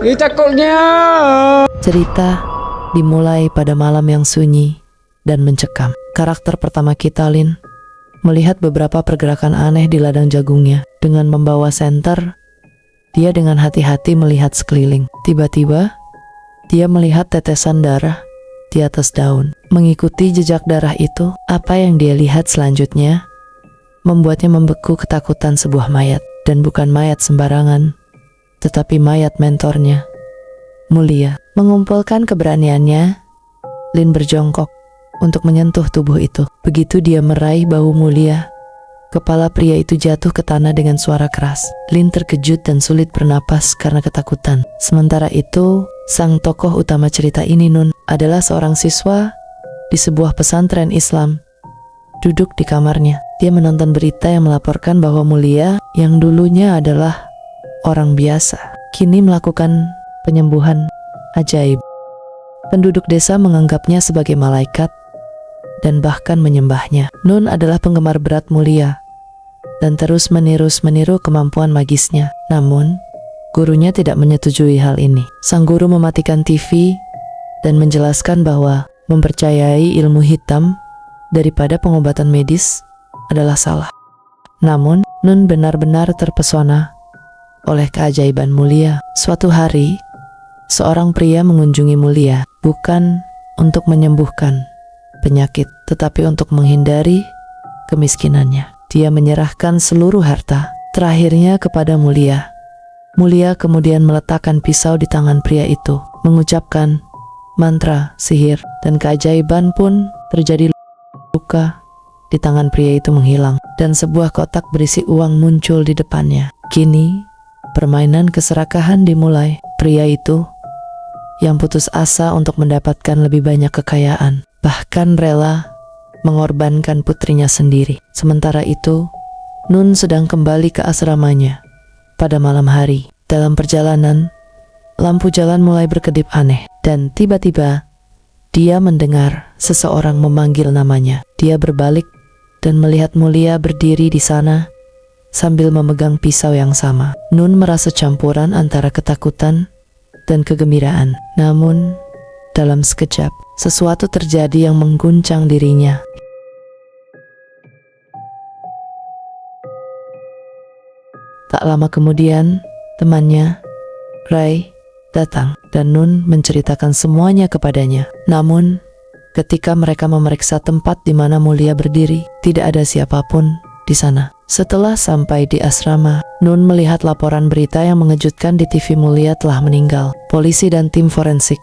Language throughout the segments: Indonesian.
Takutnya. Cerita dimulai pada malam yang sunyi dan mencekam. Karakter pertama kita, Lin, melihat beberapa pergerakan aneh di ladang jagungnya. Dengan membawa senter, dia dengan hati-hati melihat sekeliling. Tiba-tiba, dia melihat tetesan darah di atas daun. Mengikuti jejak darah itu, apa yang dia lihat selanjutnya membuatnya membeku ketakutan sebuah mayat. Dan bukan mayat sembarangan, tetapi mayat mentornya, Mulia. Mengumpulkan keberaniannya, Lin berjongkok untuk menyentuh tubuh itu. Begitu dia meraih bahu Mulia, kepala pria itu jatuh ke tanah dengan suara keras. Lin terkejut dan sulit bernapas karena ketakutan. Sementara itu, sang tokoh utama cerita ini, Nun, adalah seorang siswa di sebuah pesantren Islam. Duduk di kamarnya, dia menonton berita yang melaporkan bahwa Mulia, yang dulunya adalah orang biasa, kini melakukan penyembuhan ajaib. Penduduk desa menganggapnya sebagai malaikat dan bahkan menyembahnya. Nun adalah penggemar berat Mulia dan terus meniru kemampuan magisnya. Namun, gurunya tidak menyetujui hal ini. Sang guru mematikan TV dan menjelaskan bahwa mempercayai ilmu hitam daripada pengobatan medis adalah salah. Namun, Nun benar-benar terpesona oleh keajaiban Mulia. Suatu hari, seorang pria mengunjungi Mulia, bukan untuk menyembuhkan penyakit, tetapi untuk menghindari kemiskinannya. Dia menyerahkan seluruh harta terakhirnya kepada Mulia. Mulia kemudian meletakkan pisau di tangan pria itu, mengucapkan mantra sihir, dan keajaiban pun terjadi. Luka di tangan pria itu menghilang, dan sebuah kotak berisi uang muncul di depannya. Kini, permainan keserakahan dimulai. Pria itu yang putus asa untuk mendapatkan lebih banyak kekayaan, bahkan rela mengorbankan putrinya sendiri. Sementara itu, Nun sedang kembali ke asramanya pada malam hari. Dalam perjalanan, lampu jalan mulai berkedip aneh, dan tiba-tiba dia mendengar seseorang memanggil namanya. Dia berbalik dan melihat Mulia berdiri di sana sambil memegang pisau yang sama. Nun merasa campuran antara ketakutan dan kegembiraan. Namun, dalam sekejap, sesuatu terjadi yang mengguncang dirinya. Tak lama kemudian, temannya, Ray, datang dan Nun menceritakan semuanya kepadanya. Namun, ketika mereka memeriksa tempat di mana Mulia berdiri, tidak ada siapapun di sana. Setelah sampai di asrama, Nun melihat laporan berita yang mengejutkan di TV. Mulia telah meninggal. Polisi dan tim forensik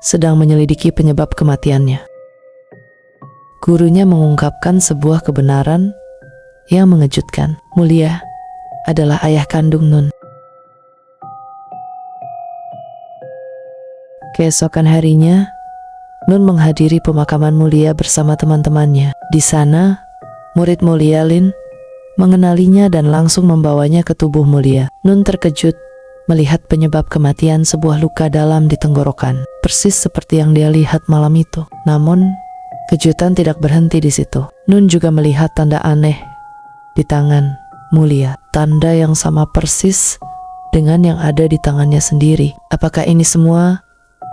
sedang menyelidiki penyebab kematiannya. Gurunya mengungkapkan sebuah kebenaran yang mengejutkan. Mulia adalah ayah kandung Nun. Keesokan harinya, Nun menghadiri pemakaman Mulia bersama teman-temannya. Di sana, murid Mulia, Lin, mengenalinya dan langsung membawanya ke tubuh Mulia. Nun terkejut melihat penyebab kematian sebuah luka dalam di tenggorokan, persis seperti yang dia lihat malam itu. Namun, kejutan tidak berhenti di situ. Nun juga melihat tanda aneh di tangan Mulia, tanda yang sama persis dengan yang ada di tangannya sendiri. Apakah ini semua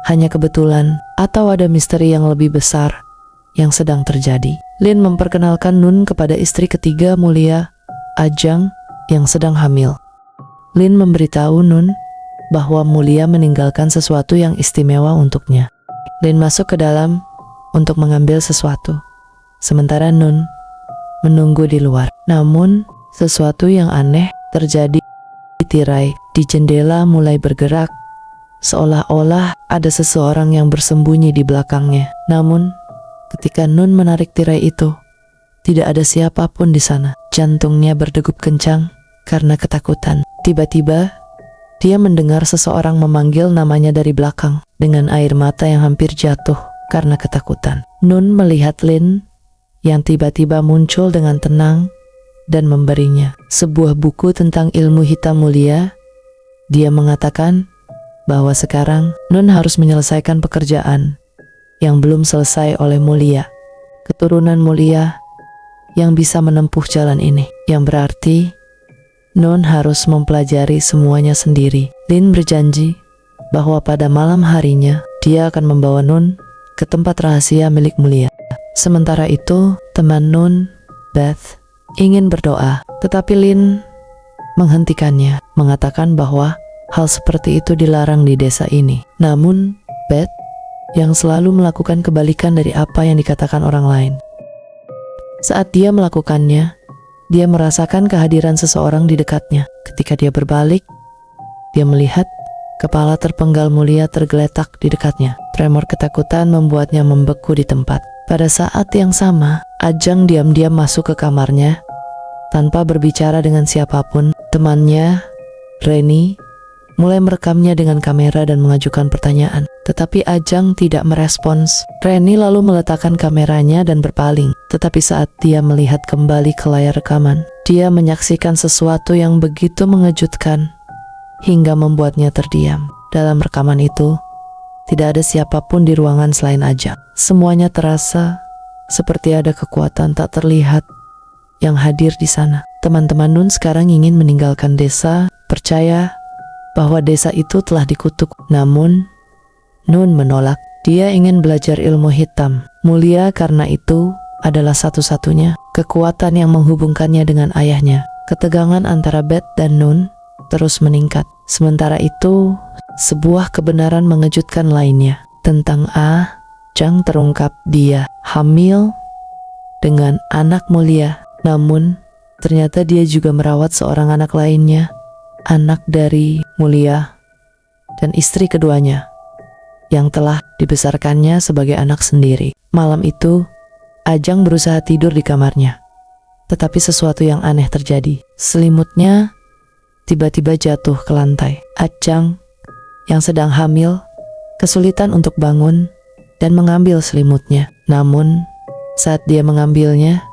hanya kebetulan atau ada misteri yang lebih besar yang sedang terjadi? Lin memperkenalkan Nun kepada istri ketiga Mulia, Ajang, yang sedang hamil. Lin memberitahu Nun bahwa Mulia meninggalkan sesuatu yang istimewa untuknya. Lin masuk ke dalam untuk mengambil sesuatu, sementara Nun menunggu di luar. Namun, sesuatu yang aneh terjadi. Tirai di jendela mulai bergerak, seolah-olah ada seseorang yang bersembunyi di belakangnya. Namun, ketika Nun menarik tirai itu, tidak ada siapapun di sana. Jantungnya berdegup kencang karena ketakutan. Tiba-tiba, dia mendengar seseorang memanggil namanya dari belakang dengan air mata yang hampir jatuh karena ketakutan. Nun melihat Lin yang tiba-tiba muncul dengan tenang dan memberinya sebuah buku tentang ilmu hitam Mulia. Dia mengatakan bahwa sekarang Nun harus menyelesaikan pekerjaan yang belum selesai oleh Mulia, keturunan Mulia yang bisa menempuh jalan ini, yang berarti Nun harus mempelajari semuanya sendiri. Lin berjanji bahwa pada malam harinya dia akan membawa Nun ke tempat rahasia milik Mulia. Sementara itu, teman Nun, Beth, ingin berdoa, tetapi Lin menghentikannya, mengatakan bahwa hal seperti itu dilarang di desa ini. Namun, Beth yang selalu melakukan kebalikan dari apa yang dikatakan orang lain. Saat dia melakukannya, dia merasakan kehadiran seseorang di dekatnya. Ketika dia berbalik, dia melihat kepala terpenggal Mulia tergeletak di dekatnya. Tremor ketakutan membuatnya membeku di tempat. Pada saat yang sama, Ajang diam-diam masuk ke kamarnya tanpa berbicara dengan siapapun. Temannya, Reni, mulai merekamnya dengan kamera dan mengajukan pertanyaan. Tetapi Ajang tidak merespons. Reni lalu meletakkan kameranya dan berpaling. Tetapi saat dia melihat kembali ke layar rekaman, dia menyaksikan sesuatu yang begitu mengejutkan hingga membuatnya terdiam. Dalam rekaman itu, tidak ada siapapun di ruangan selain Ajang. Semuanya terasa seperti ada kekuatan tak terlihat yang hadir di sana. Teman-teman Nun sekarang ingin meninggalkan desa, percaya bahwa desa itu telah dikutuk. Namun, Nun menolak. Dia ingin belajar ilmu hitam. Mulia karena itu adalah satu-satunya kekuatan yang menghubungkannya dengan ayahnya. Ketegangan antara Beth dan Nun terus meningkat. Sementara itu, sebuah kebenaran mengejutkan lainnya tentang Ajang terungkap. Dia hamil dengan anak Mulia. Namun, ternyata dia juga merawat seorang anak lainnya, anak dari Mulia dan istri keduanya, yang telah dibesarkannya sebagai anak sendiri. Malam itu, Ajang berusaha tidur di kamarnya. Tetapi sesuatu yang aneh terjadi. Selimutnya tiba-tiba jatuh ke lantai. Ajang yang sedang hamil kesulitan untuk bangun dan mengambil selimutnya. Namun, saat dia mengambilnya,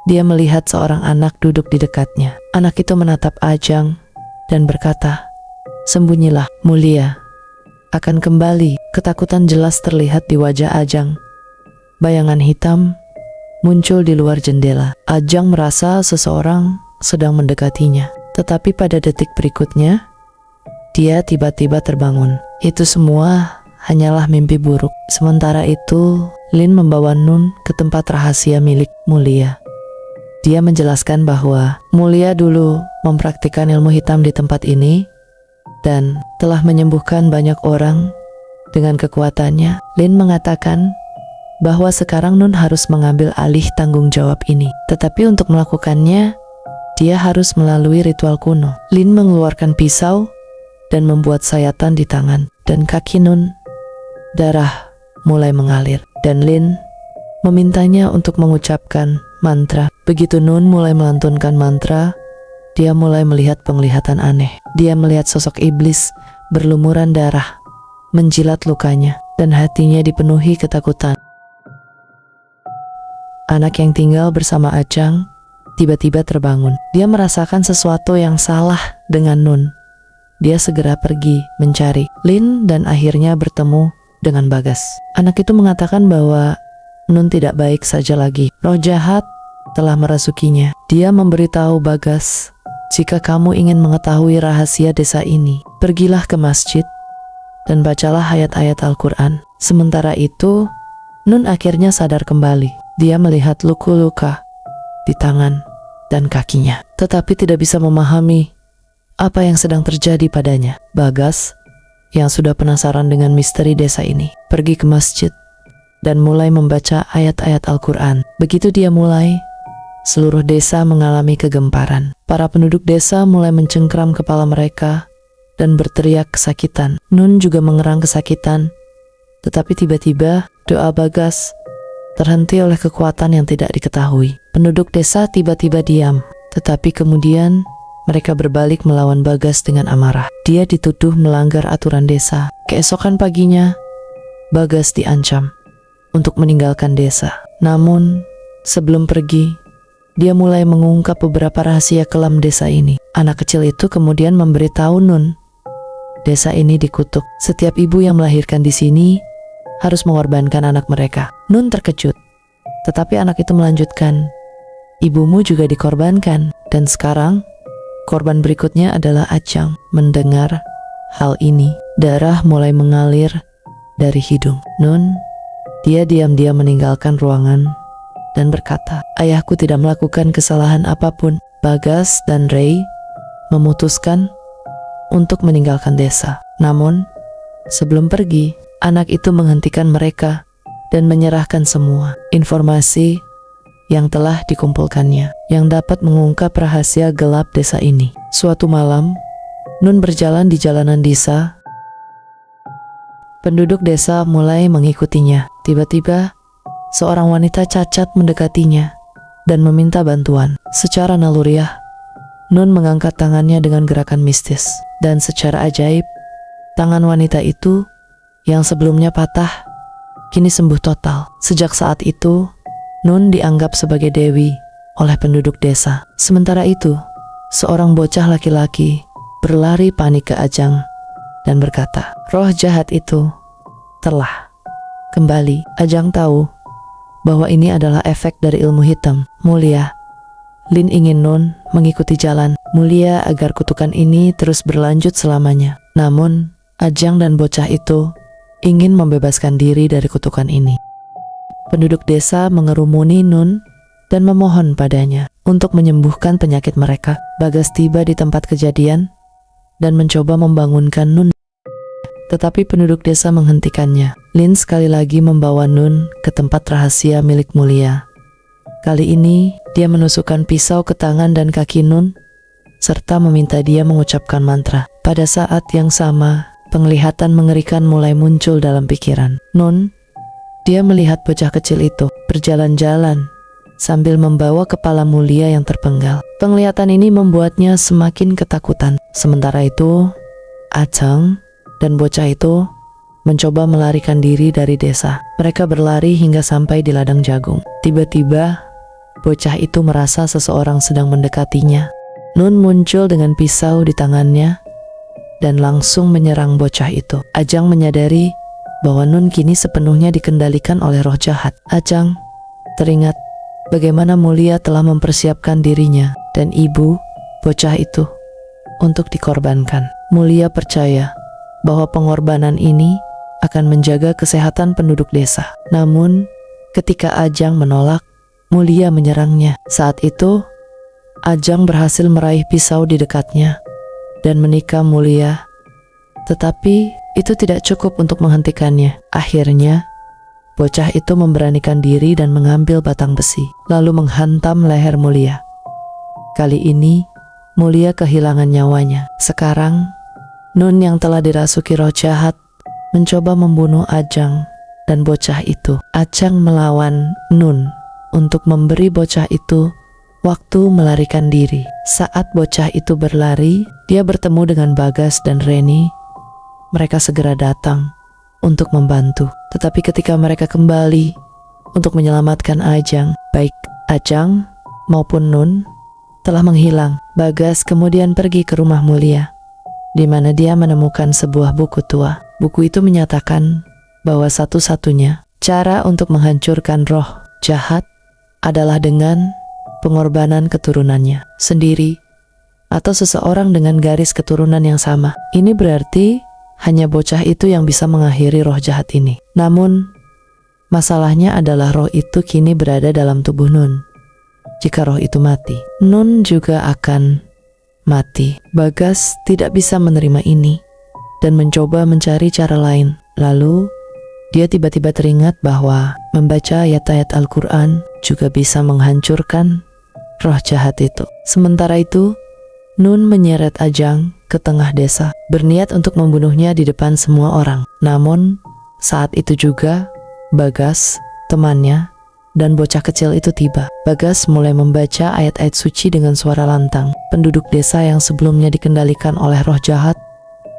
dia melihat seorang anak duduk di dekatnya. Anak itu menatap Ajang dan berkata, "Sembunyilah, Mulia akan kembali." Ketakutan jelas terlihat di wajah Ajang. Bayangan hitam muncul di luar jendela. Ajang merasa seseorang sedang mendekatinya. Tetapi pada detik berikutnya, dia tiba-tiba terbangun. Itu semua hanyalah mimpi buruk. Sementara itu, Lin membawa Nun ke tempat rahasia milik Mulia. Dia menjelaskan bahwa Mulia dulu mempraktikkan ilmu hitam di tempat ini dan telah menyembuhkan banyak orang dengan kekuatannya. Lin mengatakan bahwa sekarang Nun harus mengambil alih tanggung jawab ini. Tetapi untuk melakukannya, dia harus melalui ritual kuno. Lin mengeluarkan pisau dan membuat sayatan di tangan dan kaki Nun. Darah mulai mengalir dan Lin memintanya untuk mengucapkan mantra. Begitu Nun mulai melantunkan mantra, dia mulai melihat penglihatan aneh. Dia melihat sosok iblis berlumuran darah, menjilat lukanya, dan hatinya dipenuhi ketakutan. Anak yang tinggal bersama Ajang tiba-tiba terbangun. Dia merasakan sesuatu yang salah dengan Nun. Dia segera pergi mencari Lin dan akhirnya bertemu dengan Bagas. Anak itu mengatakan bahwa Nun tidak baik saja lagi. Roh jahat telah merasukinya. Dia memberitahu Bagas, "Jika kamu ingin mengetahui rahasia desa ini, pergilah ke masjid dan bacalah ayat-ayat Al-Quran." Sementara itu, Nun akhirnya sadar kembali. Dia melihat luka-luka di tangan dan kakinya, tetapi tidak bisa memahami apa yang sedang terjadi padanya. Bagas, yang sudah penasaran dengan misteri desa ini, pergi ke masjid dan mulai membaca ayat-ayat Al-Quran. Begitu dia mulai, seluruh desa mengalami kegemparan. Para penduduk desa mulai mencengkram kepala mereka dan berteriak kesakitan. Nun juga mengerang kesakitan, tetapi tiba-tiba doa Bagas terhenti oleh kekuatan yang tidak diketahui. Penduduk desa tiba-tiba diam, tetapi kemudian mereka berbalik melawan Bagas dengan amarah. Dia dituduh melanggar aturan desa. Keesokan paginya, Bagas diancam untuk meninggalkan desa. Namun, sebelum pergi, dia mulai mengungkap beberapa rahasia kelam desa ini. Anak kecil itu kemudian memberitahu Nun, desa ini dikutuk. Setiap ibu yang melahirkan di sini harus mengorbankan anak mereka. Nun terkejut, tetapi anak itu melanjutkan, "Ibumu juga dikorbankan, dan sekarang korban berikutnya adalah Ajang." Mendengar hal ini, darah mulai mengalir dari hidung Nun. Dia diam-diam meninggalkan ruangan dan berkata, "Ayahku tidak melakukan kesalahan apapun." Bagas dan Ray memutuskan untuk meninggalkan desa. Namun, sebelum pergi, anak itu menghentikan mereka dan menyerahkan semua informasi yang telah dikumpulkannya yang dapat mengungkap rahasia gelap desa ini. Suatu malam, Nun berjalan di jalanan desa. Penduduk desa mulai mengikutinya. Tiba-tiba, seorang wanita cacat mendekatinya dan meminta bantuan. Secara naluriah, Nun mengangkat tangannya dengan gerakan mistis. Dan secara ajaib, tangan wanita itu yang sebelumnya patah, kini sembuh total. Sejak saat itu, Nun dianggap sebagai dewi oleh penduduk desa. Sementara itu, seorang bocah laki-laki berlari panik ke Ajang dan berkata, "Roh jahat itu telah kembali." Ajang tahu bahwa ini adalah efek dari ilmu hitam mulia. Lin ingin Nun mengikuti jalan mulia agar kutukan ini terus berlanjut selamanya. Namun, Ajang dan bocah itu ingin membebaskan diri dari kutukan ini. Penduduk desa mengerumuni Nun dan memohon padanya untuk menyembuhkan penyakit mereka. Bagas tiba di tempat kejadian dan mencoba membangunkan Nun. Tetapi penduduk desa menghentikannya. Lin sekali lagi membawa Nun ke tempat rahasia milik mulia. Kali ini, dia menusukkan pisau ke tangan dan kaki Nun, serta meminta dia mengucapkan mantra. Pada saat yang sama, penglihatan mengerikan mulai muncul dalam pikiran Nun. Dia melihat bocah kecil itu berjalan-jalan sambil membawa kepala mulia yang terpenggal. Penglihatan ini membuatnya semakin ketakutan. Sementara itu, Ajang dan bocah itu mencoba melarikan diri dari desa. Mereka berlari hingga sampai di ladang jagung. Tiba-tiba, bocah itu merasa seseorang sedang mendekatinya. Nun muncul dengan pisau di tangannya dan langsung menyerang bocah itu. Ajang menyadari bahwa Nun kini sepenuhnya dikendalikan oleh roh jahat. Ajang teringat bagaimana mulia telah mempersiapkan dirinya dan ibu bocah itu untuk dikorbankan. Mulia percaya bahwa pengorbanan ini akan menjaga kesehatan penduduk desa. Namun, ketika Ajang menolak, Mulia menyerangnya. Saat itu, Ajang berhasil meraih pisau di dekatnya dan menikam Mulia. Tetapi, itu tidak cukup untuk menghentikannya. Akhirnya, bocah itu memberanikan diri dan mengambil batang besi, lalu menghantam leher Mulia. Kali ini, Mulia kehilangan nyawanya. Sekarang, Nun yang telah dirasuki roh jahat mencoba membunuh Ajang dan bocah itu. Ajang melawan Nun untuk memberi bocah itu waktu melarikan diri. Saat bocah itu berlari, dia bertemu dengan Bagas dan Reni. Mereka segera datang untuk membantu. Tetapi ketika mereka kembali untuk menyelamatkan Ajang, baik Ajang maupun Nun telah menghilang. Bagas kemudian pergi ke rumah Mulia, di mana dia menemukan sebuah buku tua. Buku itu menyatakan bahwa satu-satunya cara untuk menghancurkan roh jahat adalah dengan pengorbanan keturunannya sendiri atau seseorang dengan garis keturunan yang sama. Ini berarti hanya bocah itu yang bisa mengakhiri roh jahat ini. Namun, masalahnya adalah roh itu kini berada dalam tubuh Nun. Jika roh itu mati, Nun juga akan mati. Bagas tidak bisa menerima ini dan mencoba mencari cara lain. Lalu, dia tiba-tiba teringat bahwa membaca ayat-ayat Al-Quran juga bisa menghancurkan roh jahat itu. Sementara itu, Nun menyeret Ajang ke tengah desa, berniat untuk membunuhnya di depan semua orang. Namun, saat itu juga, Bagas, temannya, dan bocah kecil itu tiba. Bagas mulai membaca ayat-ayat suci dengan suara lantang. Penduduk desa yang sebelumnya dikendalikan oleh roh jahat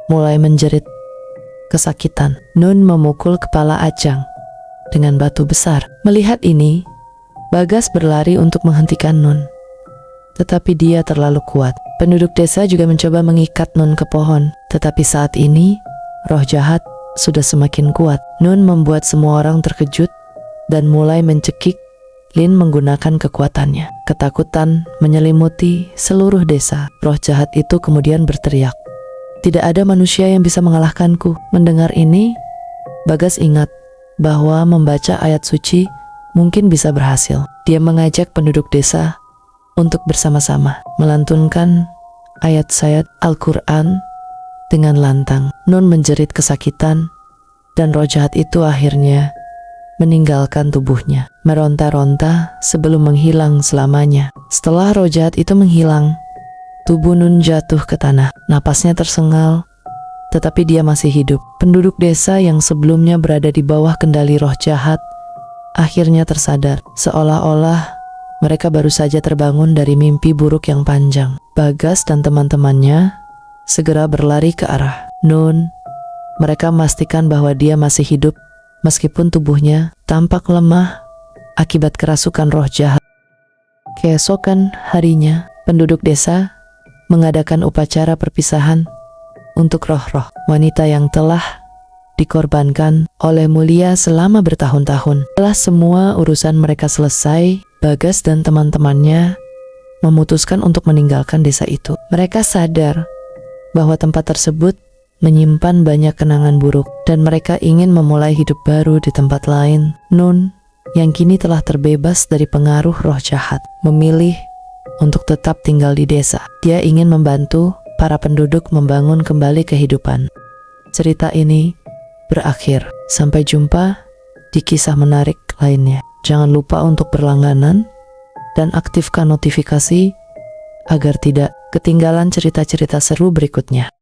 mulai menjerit kesakitan. Nun memukul kepala Ajang dengan batu besar. Melihat ini, Bagas berlari untuk menghentikan Nun. Tetapi dia terlalu kuat. Penduduk desa juga mencoba mengikat Nun ke pohon. Tetapi saat ini, roh jahat sudah semakin kuat. Nun membuat semua orang terkejut dan mulai mencekik. Lin menggunakan kekuatannya. Ketakutan menyelimuti seluruh desa. Roh jahat itu kemudian berteriak, Tidak ada manusia yang bisa mengalahkanku. Mendengar ini, Bagas ingat bahwa membaca ayat suci mungkin bisa berhasil. Dia mengajak penduduk desa untuk bersama-sama melantunkan ayat-ayat Al-Quran dengan lantang. Nun menjerit kesakitan dan roh jahat itu akhirnya meninggalkan tubuhnya, meronta-ronta sebelum menghilang selamanya. Setelah roh jahat itu menghilang, tubuh Nun jatuh ke tanah. Napasnya tersengal, tetapi dia masih hidup. Penduduk desa yang sebelumnya berada di bawah kendali roh jahat akhirnya tersadar, seolah-olah mereka baru saja terbangun dari mimpi buruk yang panjang. Bagas dan teman-temannya segera berlari ke arah Nun. Mereka memastikan bahwa dia masih hidup meskipun tubuhnya tampak lemah akibat kerasukan roh jahat. Keesokan harinya, penduduk desa mengadakan upacara perpisahan untuk roh-roh wanita yang telah dikorbankan oleh Mulia selama bertahun-tahun. Setelah semua urusan mereka selesai, Bagas dan teman-temannya memutuskan untuk meninggalkan desa itu. Mereka sadar bahwa tempat tersebut menyimpan banyak kenangan buruk dan mereka ingin memulai hidup baru di tempat lain. Nun, yang kini telah terbebas dari pengaruh roh jahat, memilih untuk tetap tinggal di desa. Dia ingin membantu para penduduk membangun kembali kehidupan. Cerita ini berakhir. Sampai jumpa di kisah menarik lainnya. Jangan lupa untuk berlangganan dan aktifkan notifikasi agar tidak ketinggalan cerita-cerita seru berikutnya.